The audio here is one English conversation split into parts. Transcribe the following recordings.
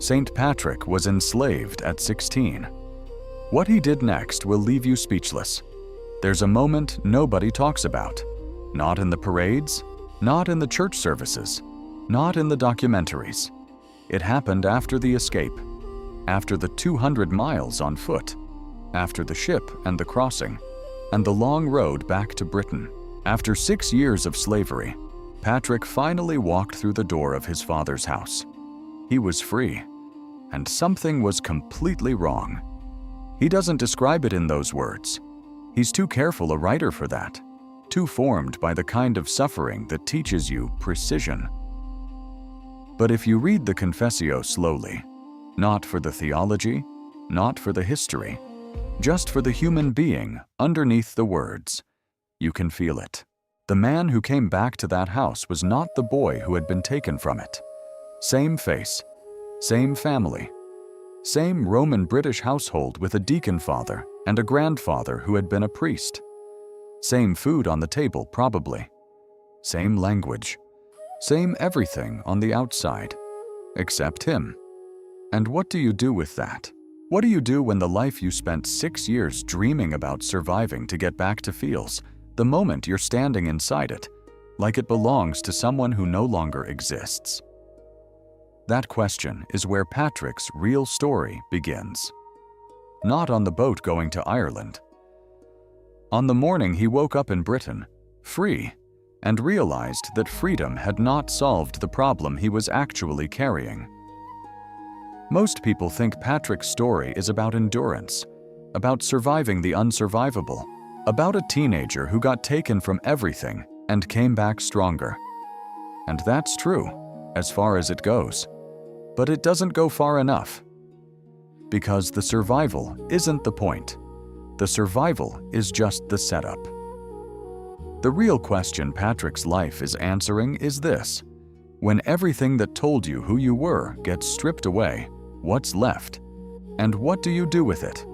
Saint Patrick was enslaved at 16. What he did next will leave you speechless. There's a moment nobody talks about. Not in the parades, not in the church services, not in the documentaries. It happened after the escape, after the 200 miles on foot, after the ship and the crossing, and the long road back to Britain. After 6 years of slavery, Patrick finally walked through the door of his father's house. He was free, and something was completely wrong. He doesn't describe it in those words. He's too careful a writer for that, too formed by the kind of suffering that teaches you precision. But if you read the Confessio slowly, not for the theology, not for the history, just for the human being underneath the words, you can feel it. The man who came back to that house was not the boy who had been taken from it. Same face, same family, same Roman-British household with a deacon father and a grandfather who had been a priest. Same food on the table, probably. Same language, same everything on the outside, except him. And what do you do with that? What do you do when the life you spent 6 years dreaming about surviving to get back to feels, the moment you're standing inside it, like it belongs to someone who no longer exists? That question is where Patrick's real story begins. Not on the boat going to Ireland. On the morning he woke up in Britain, free, and realized that freedom had not solved the problem he was actually carrying. Most people think Patrick's story is about endurance, about surviving the unsurvivable, about a teenager who got taken from everything and came back stronger. And that's true, as far as it goes. But it doesn't go far enough. Because the survival isn't the point. The survival is just the setup. The real question Patrick's life is answering is this: when everything that told you who you were gets stripped away, what's left? And what do you do with it?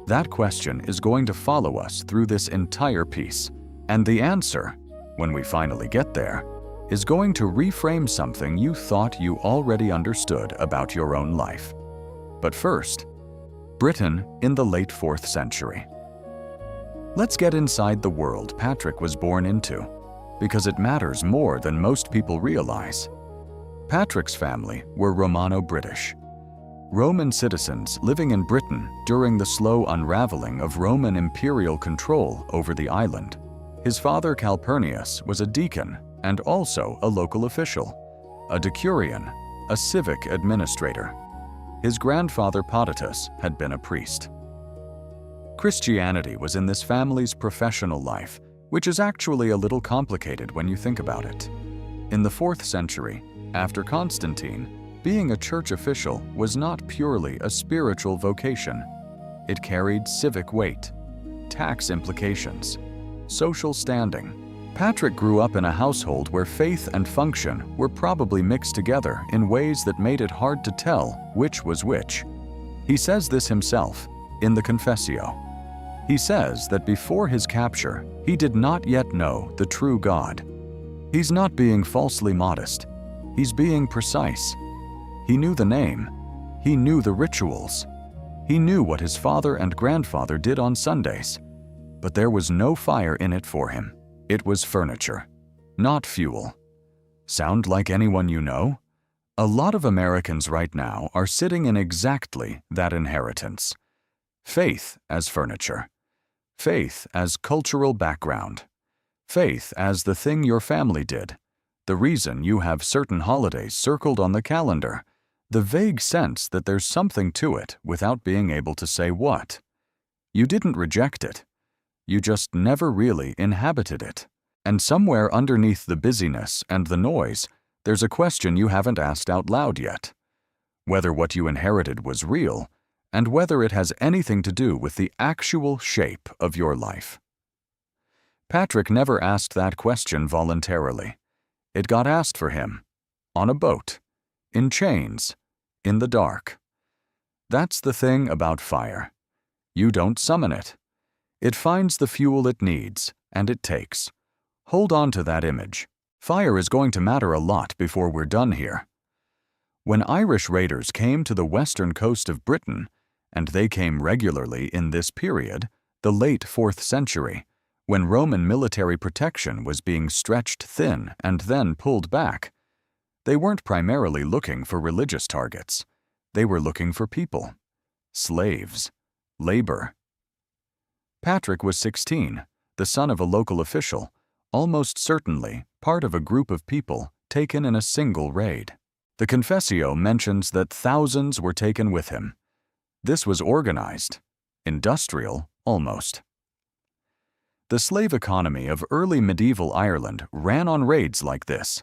That question is going to follow us through this entire piece. And the answer, when we finally get there, is going to reframe something you thought you already understood about your own life. But first, Britain in the late 4th century. Let's get inside the world Patrick was born into, because it matters more than most people realize. Patrick's family were Romano-British, Roman citizens living in Britain during the slow unraveling of Roman imperial control over the island. His father Calpurnius was a deacon and also a local official, a decurion, a civic administrator. His grandfather Potitus had been a priest. Christianity was in this family's professional life, which is actually a little complicated when you think about it. In the 4th century, after Constantine, being a church official was not purely a spiritual vocation. It carried civic weight, tax implications, social standing. Patrick grew up in a household where faith and function were probably mixed together in ways that made it hard to tell which was which. He says this himself in the Confessio. He says that before his capture, he did not yet know the true God. He's not being falsely modest. He's being precise. He knew the name. He knew the rituals. He knew what his father and grandfather did on Sundays. But there was no fire in it for him. It was furniture, not fuel. Sound like anyone you know? A lot of Americans right now are sitting in exactly that inheritance. Faith as furniture. Faith as cultural background. Faith as the thing your family did. The reason you have certain holidays circled on the calendar. The vague sense that there's something to it without being able to say what. You didn't reject it. You just never really inhabited it. And somewhere underneath the busyness and the noise, there's a question you haven't asked out loud yet. Whether what you inherited was real, and whether it has anything to do with the actual shape of your life. Patrick never asked that question voluntarily. It got asked for him, on a boat, in chains, in the dark. That's the thing about fire. You don't summon it. It finds the fuel it needs, and it takes. Hold on to that image. Fire is going to matter a lot before we're done here. When Irish raiders came to the western coast of Britain, and they came regularly in this period, the late 4th century, when Roman military protection was being stretched thin and then pulled back, they weren't primarily looking for religious targets. They were looking for people, slaves, labor. Patrick was 16, the son of a local official, almost certainly part of a group of people taken in a single raid. The Confessio mentions that thousands were taken with him. This was organized, industrial almost. The slave economy of early medieval Ireland ran on raids like this.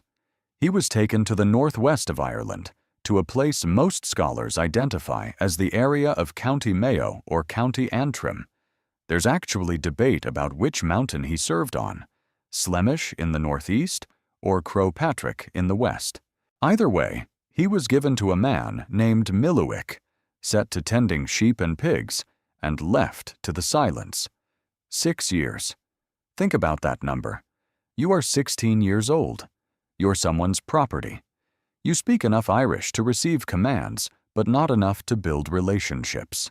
He was taken to the northwest of Ireland, to a place most scholars identify as the area of County Mayo or County Antrim. There's actually debate about which mountain he served on, Slemish in the northeast or Croagh Patrick in the west. Either way, he was given to a man named Miliwick, set to tending sheep and pigs, and left to the silence. 6 years. Think about that number. You are 16 years old. You're someone's property. You speak enough Irish to receive commands, but not enough to build relationships.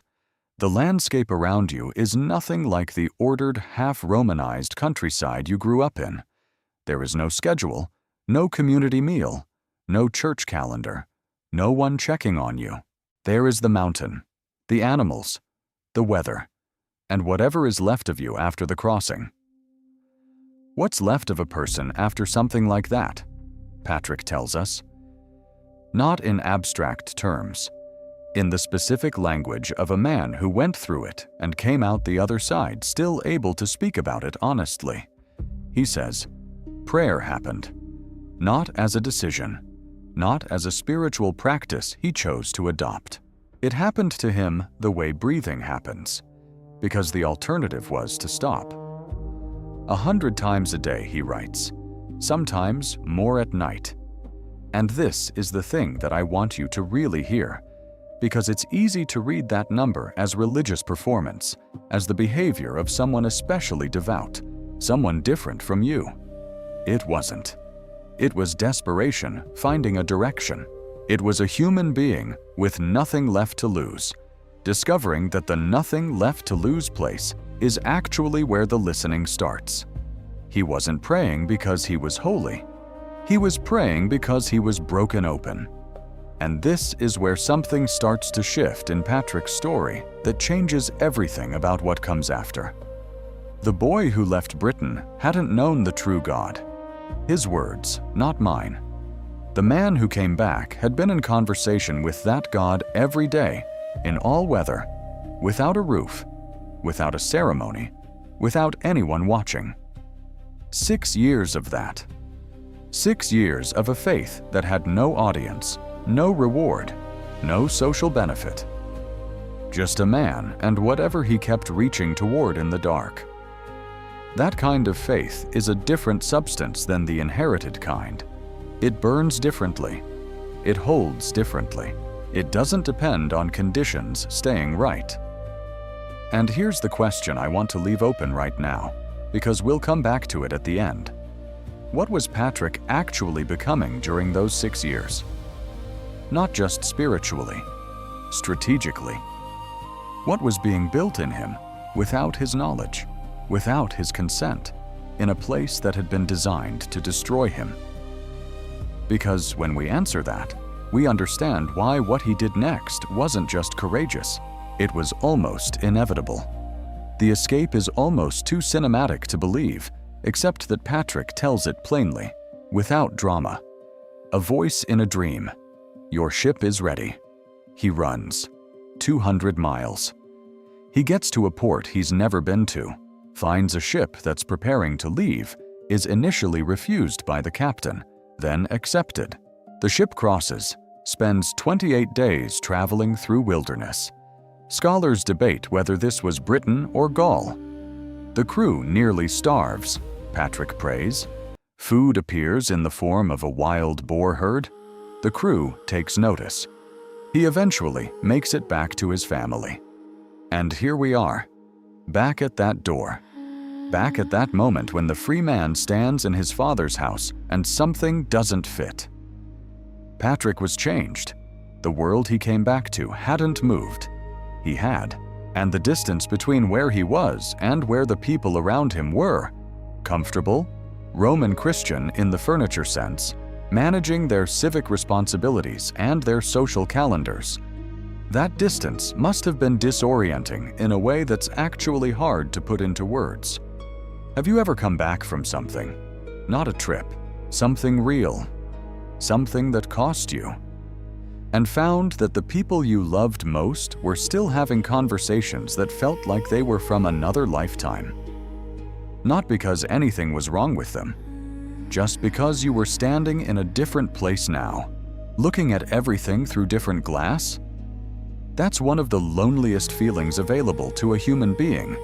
The landscape around you is nothing like the ordered, half-Romanized countryside you grew up in. There is no schedule, no community meal, no church calendar, no one checking on you. There is the mountain, the animals, the weather, and whatever is left of you after the crossing. What's left of a person after something like that? Patrick tells us. Not in abstract terms, in the specific language of a man who went through it and came out the other side still able to speak about it honestly. He says, prayer happened, not as a decision, not as a spiritual practice he chose to adopt. It happened to him the way breathing happens, because the alternative was to stop. 100 times a day, he writes, sometimes more at night. And this is the thing that I want you to really hear, because it's easy to read that number as religious performance, as the behavior of someone especially devout, someone different from you. It wasn't. It was desperation, finding a direction. It was a human being with nothing left to lose, discovering that the nothing left to lose place is actually where the listening starts. He wasn't praying because he was holy. He was praying because he was broken open. And this is where something starts to shift in Patrick's story that changes everything about what comes after. The boy who left Britain hadn't known the true God. His words, not mine. The man who came back had been in conversation with that God every day, in all weather, without a roof, without a ceremony, without anyone watching. 6 years of that. 6 years of a faith that had no audience, no reward, no social benefit. Just a man and whatever he kept reaching toward in the dark. That kind of faith is a different substance than the inherited kind. It burns differently. It holds differently. It doesn't depend on conditions staying right. And here's the question I want to leave open right now, because we'll come back to it at the end. What was Patrick actually becoming during those 6 years? Not just spiritually, strategically. What was being built in him without his knowledge, without his consent, in a place that had been designed to destroy him? Because when we answer that, we understand why what he did next wasn't just courageous, it was almost inevitable. The escape is almost too cinematic to believe, except that Patrick tells it plainly, without drama. A voice in a dream. Your ship is ready. He runs. 200 miles. He gets to a port he's never been to, finds a ship that's preparing to leave, is initially refused by the captain, then accepted. The ship crosses, spends 28 days traveling through wilderness. Scholars debate whether this was Britain or Gaul. The crew nearly starves, Patrick prays. Food appears in the form of a wild boar herd. The crew takes notice. He eventually makes it back to his family. And here we are, back at that door. Back at that moment when the free man stands in his father's house and something doesn't fit. Patrick was changed. The world he came back to hadn't moved. He had, and the distance between where he was and where the people around him were, comfortable, Roman Christian in the furniture sense, managing their civic responsibilities and their social calendars. That distance must have been disorienting in a way that's actually hard to put into words. Have you ever come back from something? Not a trip, something real, something that cost you, and found that the people you loved most were still having conversations that felt like they were from another lifetime? Not because anything was wrong with them, just because you were standing in a different place now, looking at everything through different glass? That's one of the loneliest feelings available to a human being.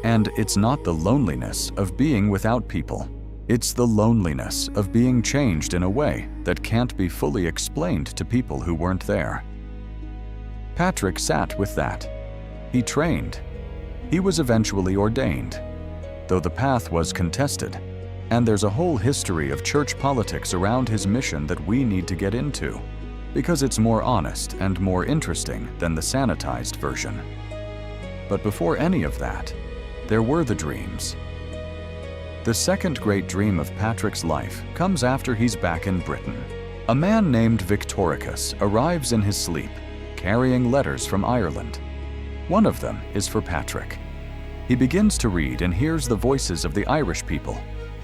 And it's not the loneliness of being without people. It's the loneliness of being changed in a way that can't be fully explained to people who weren't there. Patrick sat with that. He trained. He was eventually ordained, though the path was contested, and there's a whole history of church politics around his mission that we need to get into, because it's more honest and more interesting than the sanitized version. But before any of that, there were the dreams. The second great dream of Patrick's life comes after he's back in Britain. A man named Victoricus arrives in his sleep, carrying letters from Ireland. One of them is for Patrick. He begins to read and hears the voices of the Irish people,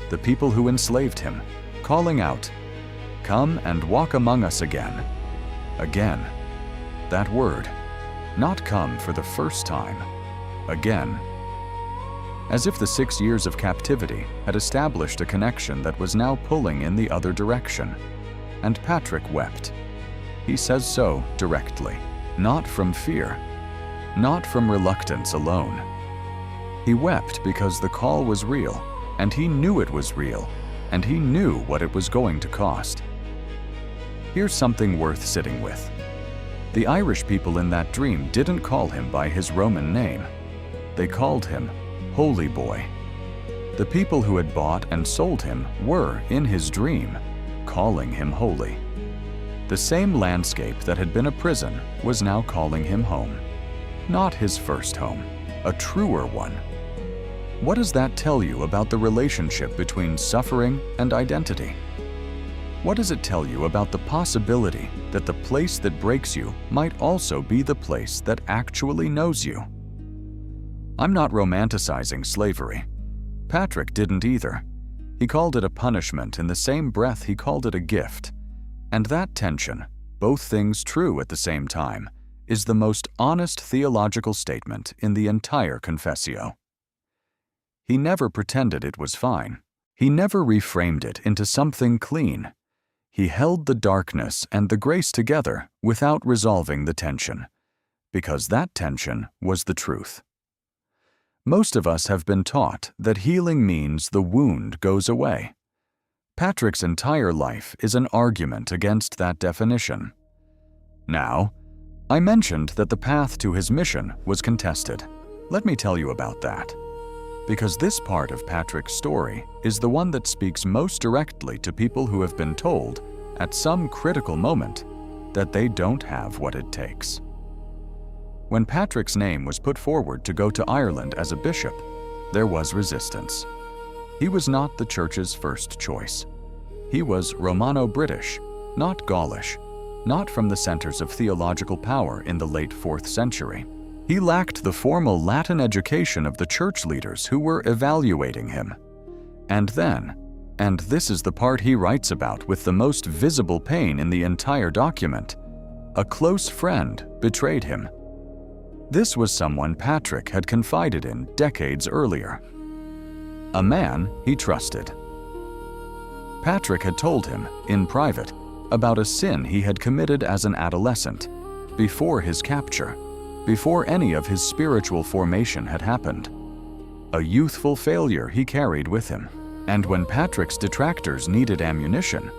the people who enslaved him, calling out, "Come and walk among us again." Again. That word. Not come for the first time. Again. As if the 6 years of captivity had established a connection that was now pulling in the other direction. And Patrick wept. He says so directly, not from fear, not from reluctance alone. He wept because the call was real, and he knew it was real, and he knew what it was going to cost. Here's something worth sitting with. The Irish people in that dream didn't call him by his Roman name. They called him Holy Boy. The people who had bought and sold him were, in his dream, calling him holy. The same landscape that had been a prison was now calling him home. Not his first home, a truer one. What does that tell you about the relationship between suffering and identity? What does it tell you about the possibility that the place that breaks you might also be the place that actually knows you? I'm not romanticizing slavery. Patrick didn't either. He called it a punishment in the same breath he called it a gift. And that tension, both things true at the same time, is the most honest theological statement in the entire Confessio. He never pretended it was fine. He never reframed it into something clean. He held the darkness and the grace together without resolving the tension, because that tension was the truth. Most of us have been taught that healing means the wound goes away. Patrick's entire life is an argument against that definition. Now, I mentioned that the path to his mission was contested. Let me tell you about that. Because this part of Patrick's story is the one that speaks most directly to people who have been told, at some critical moment, that they don't have what it takes. When Patrick's name was put forward to go to Ireland as a bishop, there was resistance. He was not the church's first choice. He was Romano-British, not Gaulish, not from the centers of theological power in the late 4th century. He lacked the formal Latin education of the church leaders who were evaluating him. And then, and this is the part he writes about with the most visible pain in the entire document, a close friend betrayed him. This was someone Patrick had confided in decades earlier. A man he trusted. Patrick had told him, in private, about a sin he had committed as an adolescent, before his capture, before any of his spiritual formation had happened. A youthful failure he carried with him. And when Patrick's detractors needed ammunition,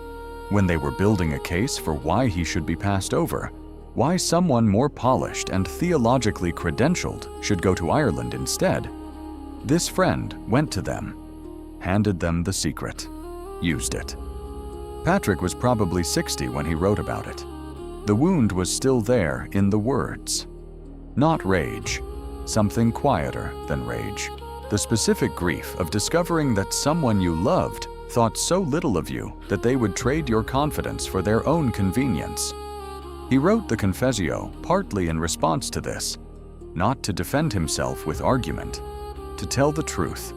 when they were building a case for why he should be passed over, why someone more polished and theologically credentialed should go to Ireland instead, this friend went to them, handed them the secret, used it. Patrick was probably 60 when he wrote about it. The wound was still there in the words. Not rage, something quieter than rage. The specific grief of discovering that someone you loved thought so little of you that they would trade your confidence for their own convenience. He wrote the Confessio partly in response to this, not to defend himself with argument, to tell the truth,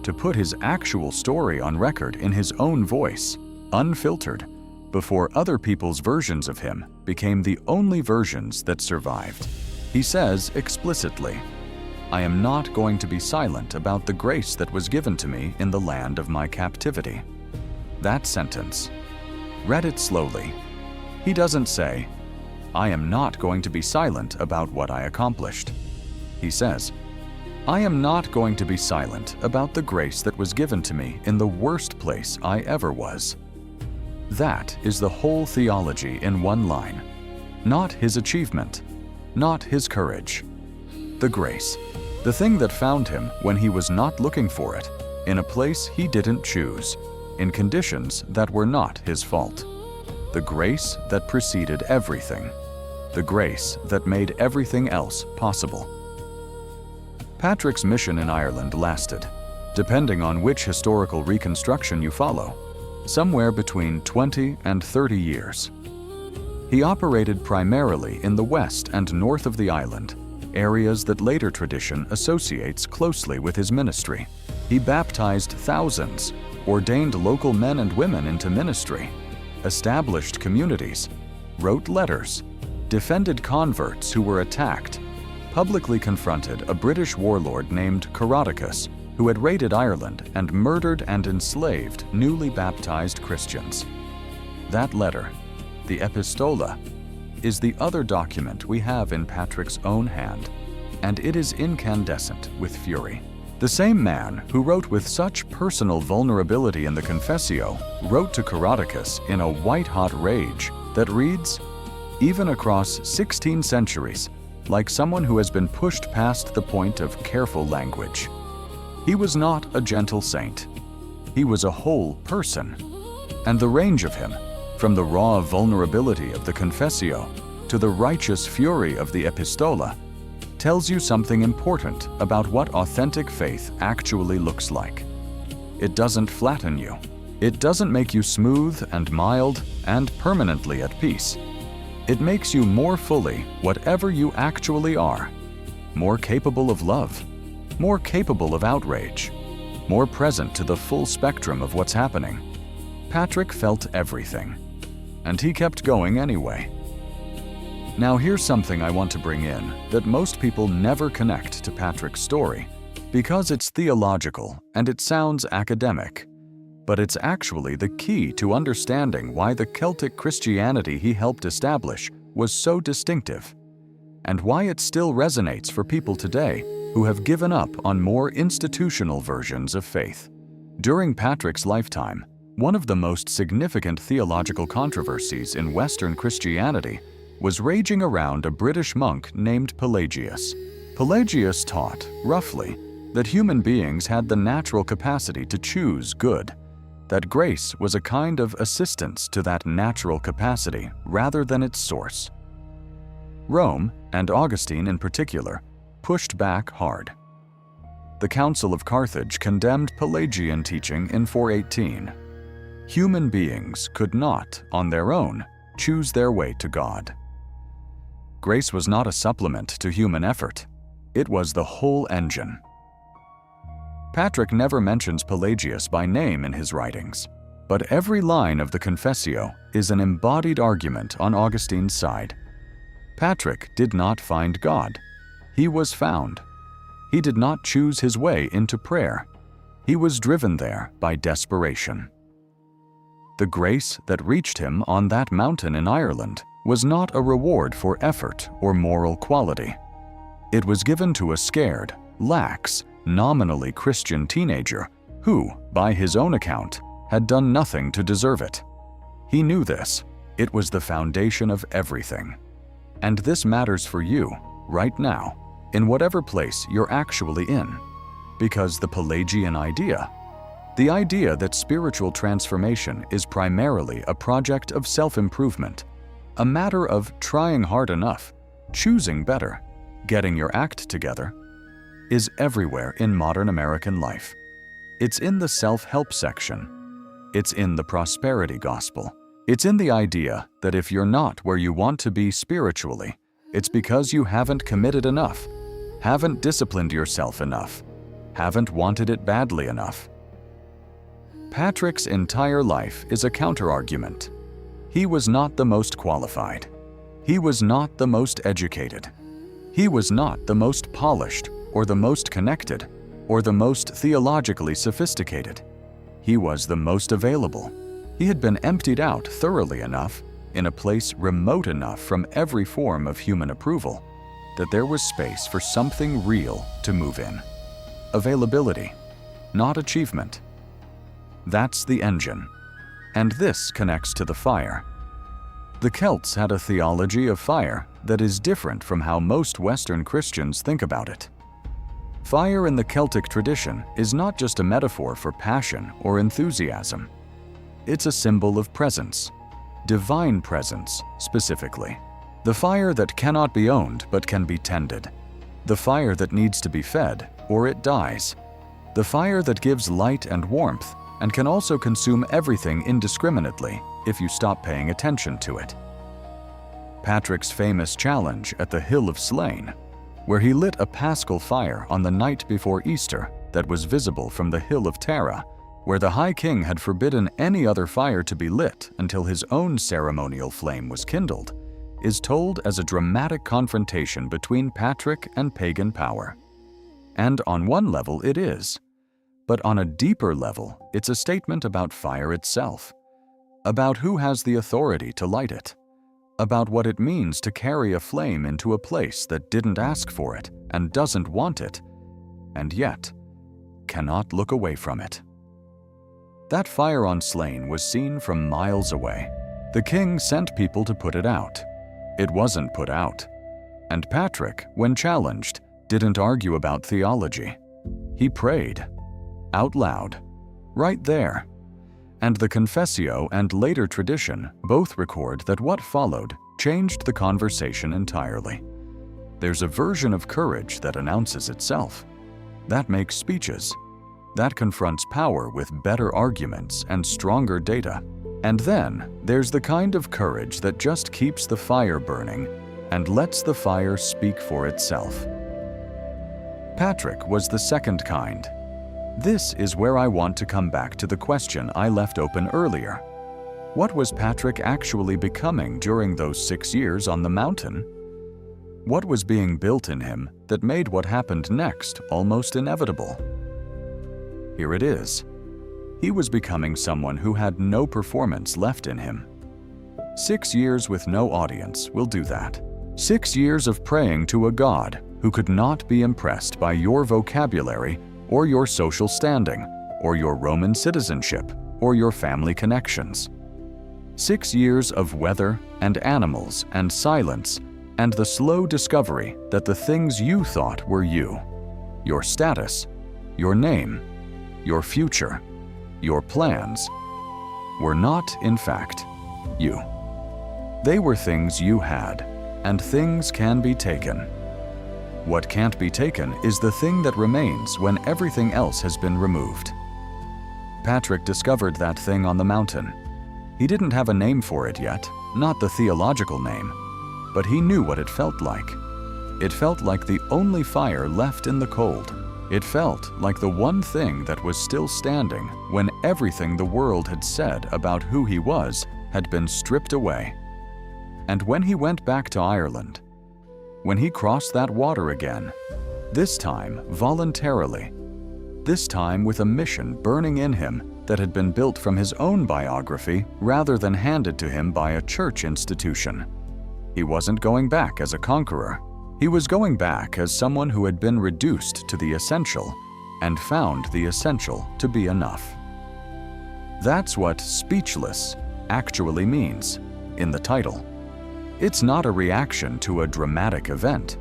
to put his actual story on record in his own voice, unfiltered, before other people's versions of him became the only versions that survived. He says explicitly, "I am not going to be silent about the grace that was given to me in the land of my captivity." That sentence, read it slowly. He doesn't say, "I am not going to be silent about what I accomplished." He says, "I am not going to be silent about the grace that was given to me in the worst place I ever was." That is the whole theology in one line. Not his achievement, not his courage. The grace, the thing that found him when he was not looking for it, in a place he didn't choose, in conditions that were not his fault. The grace that preceded everything. The grace that made everything else possible. Patrick's mission in Ireland lasted, depending on which historical reconstruction you follow, somewhere between 20 and 30 years. He operated primarily in the west and north of the island, areas that later tradition associates closely with his ministry. He baptized thousands, ordained local men and women into ministry, established communities, wrote letters, defended converts who were attacked, publicly confronted a British warlord named Caroticus, who had raided Ireland and murdered and enslaved newly baptized Christians. That letter, the Epistola, is the other document we have in Patrick's own hand, and it is incandescent with fury. The same man who wrote with such personal vulnerability in the Confessio wrote to Caroticus in a white-hot rage that reads, even across 16 centuries, like someone who has been pushed past the point of careful language. He was not a gentle saint. He was a whole person. And the range of him, from the raw vulnerability of the Confessio to the righteous fury of the Epistola, tells you something important about what authentic faith actually looks like. It doesn't flatten you. It doesn't make you smooth and mild and permanently at peace. It makes you more fully whatever you actually are, more capable of love, more capable of outrage, more present to the full spectrum of what's happening. Patrick felt everything, and he kept going anyway. Now here's something I want to bring in that most people never connect to Patrick's story because it's theological and it sounds academic, but it's actually the key to understanding why the Celtic Christianity he helped establish was so distinctive, and why it still resonates for people today who have given up on more institutional versions of faith. During Patrick's lifetime, one of the most significant theological controversies in Western Christianity was raging around a British monk named Pelagius. Pelagius taught, roughly, that human beings had the natural capacity to choose good, that grace was a kind of assistance to that natural capacity rather than its source. Rome, and Augustine in particular, pushed back hard. The Council of Carthage condemned Pelagian teaching in 418. Human beings could not, on their own, choose their way to God. Grace was not a supplement to human effort. It was the whole engine. Patrick never mentions Pelagius by name in his writings, but every line of the Confessio is an embodied argument on Augustine's side. Patrick did not find God. He was found. He did not choose his way into prayer. He was driven there by desperation. The grace that reached him on that mountain in Ireland was not a reward for effort or moral quality. It was given to a scared, lax, nominally Christian teenager who, by his own account, had done nothing to deserve it. He knew this. It was the foundation of everything. And this matters for you, right now, in whatever place you're actually in. Because the Pelagian idea, the idea that spiritual transformation is primarily a project of self-improvement, a matter of trying hard enough, choosing better, getting your act together, is everywhere in modern American life. It's in the self-help section. It's in the prosperity gospel. It's in the idea that if you're not where you want to be spiritually, it's because you haven't committed enough, haven't disciplined yourself enough, haven't wanted it badly enough. Patrick's entire life is a counterargument. He was not the most qualified. He was not the most educated. He was not the most polished or the most connected or the most theologically sophisticated. He was the most available. He had been emptied out thoroughly enough, in a place remote enough from every form of human approval, that there was space for something real to move in. Availability, not achievement. That's the engine. And this connects to the fire. The Celts had a theology of fire that is different from how most Western Christians think about it. Fire in the Celtic tradition is not just a metaphor for passion or enthusiasm. It's a symbol of presence, divine presence specifically. The fire that cannot be owned but can be tended. The fire that needs to be fed or it dies. The fire that gives light and warmth and can also consume everything indiscriminately if you stop paying attention to it. Patrick's famous challenge at the Hill of Slain, where he lit a paschal fire on the night before Easter that was visible from the Hill of Tara, where the High King had forbidden any other fire to be lit until his own ceremonial flame was kindled, is told as a dramatic confrontation between Patrick and pagan power. And on one level it is. But on a deeper level, it's a statement about fire itself, about who has the authority to light it, about what it means to carry a flame into a place that didn't ask for it and doesn't want it, and yet cannot look away from it. That fire on Slain was seen from miles away. The king sent people to put it out. It wasn't put out. And Patrick, when challenged, didn't argue about theology. He prayed. Out loud. Right there. And the Confessio and later tradition both record that what followed changed the conversation entirely. There's a version of courage that announces itself. That makes speeches. That confronts power with better arguments and stronger data. And then there's the kind of courage that just keeps the fire burning and lets the fire speak for itself. Patrick was the second kind. This is where I want to come back to the question I left open earlier. What was Patrick actually becoming during those 6 years on the mountain? What was being built in him that made what happened next almost inevitable? Here it is. He was becoming someone who had no performance left in him. 6 years with no audience will do that. 6 years of praying to a God who could not be impressed by your vocabulary or your social standing, or your Roman citizenship, or your family connections. 6 years of weather and animals and silence and the slow discovery that the things you thought were you, your status, your name, your future, your plans, were not, in fact, you. They were things you had, and things can be taken. What can't be taken is the thing that remains when everything else has been removed. Patrick discovered that thing on the mountain. He didn't have a name for it yet, not the theological name, but he knew what it felt like. It felt like the only fire left in the cold. It felt like the one thing that was still standing when everything the world had said about who he was had been stripped away. And when he went back to Ireland, when he crossed that water again, this time voluntarily, this time with a mission burning in him that had been built from his own biography rather than handed to him by a church institution. He wasn't going back as a conqueror. He was going back as someone who had been reduced to the essential and found the essential to be enough. That's what speechless actually means in the title. It's not a reaction to a dramatic event.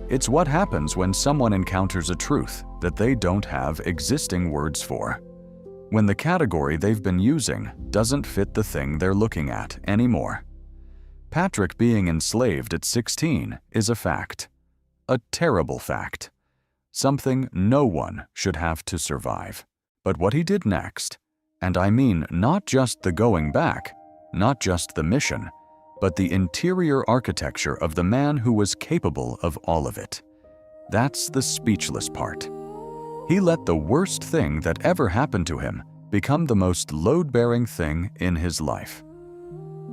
It's what happens when someone encounters a truth that they don't have existing words for. When the category they've been using doesn't fit the thing they're looking at anymore. Patrick being enslaved at 16 is a fact. A terrible fact. Something no one should have to survive. But what he did next, and I mean not just the going back, not just the mission, but the interior architecture of the man who was capable of all of it. That's the speechless part. He let the worst thing that ever happened to him become the most load-bearing thing in his life.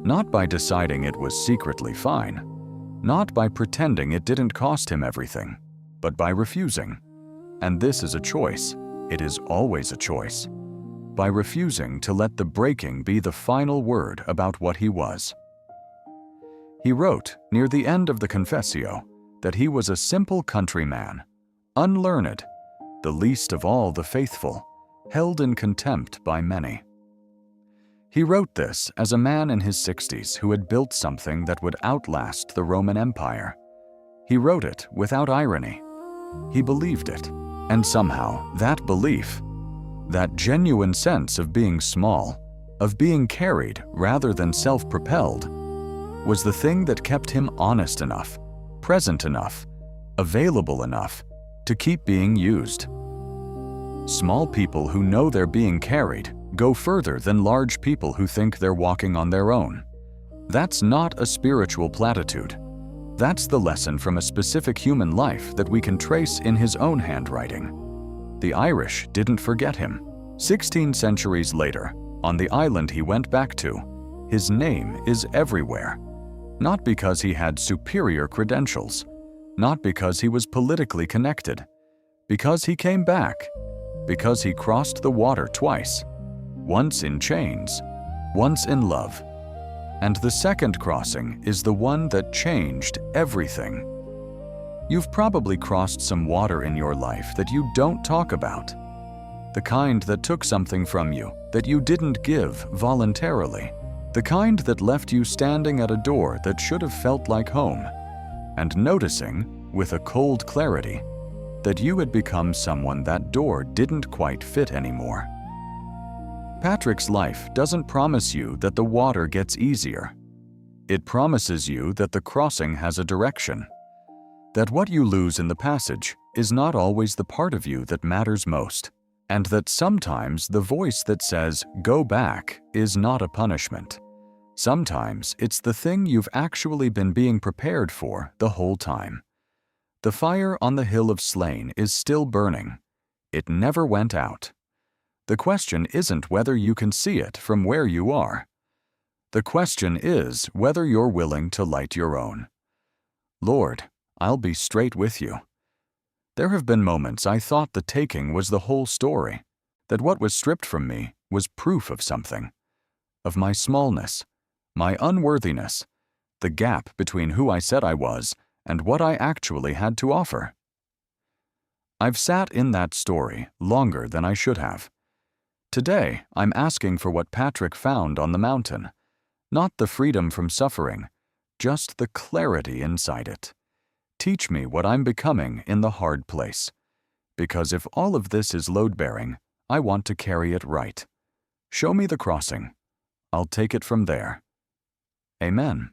Not by deciding it was secretly fine, not by pretending it didn't cost him everything, but by refusing. And this is a choice. It is always a choice. By refusing to let the breaking be the final word about what he was. He wrote near the end of the Confessio that he was a simple countryman, unlearned, the least of all the faithful, held in contempt by many. He wrote this as a man in his 60s who had built something that would outlast the Roman Empire. He wrote it without irony. He believed it, and somehow that belief, that genuine sense of being small, of being carried rather than self-propelled, was the thing that kept him honest enough, present enough, available enough to keep being used. Small people who know they're being carried go further than large people who think they're walking on their own. That's not a spiritual platitude. That's the lesson from a specific human life that we can trace in his own handwriting. The Irish didn't forget him. 16 centuries later, on the island he went back to, his name is everywhere. Not because he had superior credentials, not because he was politically connected, because he came back, because he crossed the water twice, once in chains, once in love. And the second crossing is the one that changed everything. You've probably crossed some water in your life that you don't talk about. The kind that took something from you that you didn't give voluntarily. The kind that left you standing at a door that should have felt like home, and noticing, with a cold clarity, that you had become someone that door didn't quite fit anymore. Patrick's life doesn't promise you that the water gets easier. It promises you that the crossing has a direction, that what you lose in the passage is not always the part of you that matters most, and that sometimes the voice that says, "Go back," is not a punishment. Sometimes it's the thing you've actually been being prepared for the whole time. The fire on the hill of slain is still burning. It never went out. The question isn't whether you can see it from where you are. The question is whether you're willing to light your own. Lord, I'll be straight with you. There have been moments I thought the taking was the whole story, that what was stripped from me was proof of something, of my smallness, my unworthiness, the gap between who I said I was and what I actually had to offer. I've sat in that story longer than I should have. Today, I'm asking for what Patrick found on the mountain, not the freedom from suffering, just the clarity inside it. Teach me what I'm becoming in the hard place, because if all of this is load-bearing, I want to carry it right. Show me the crossing. I'll take it from there. Amen.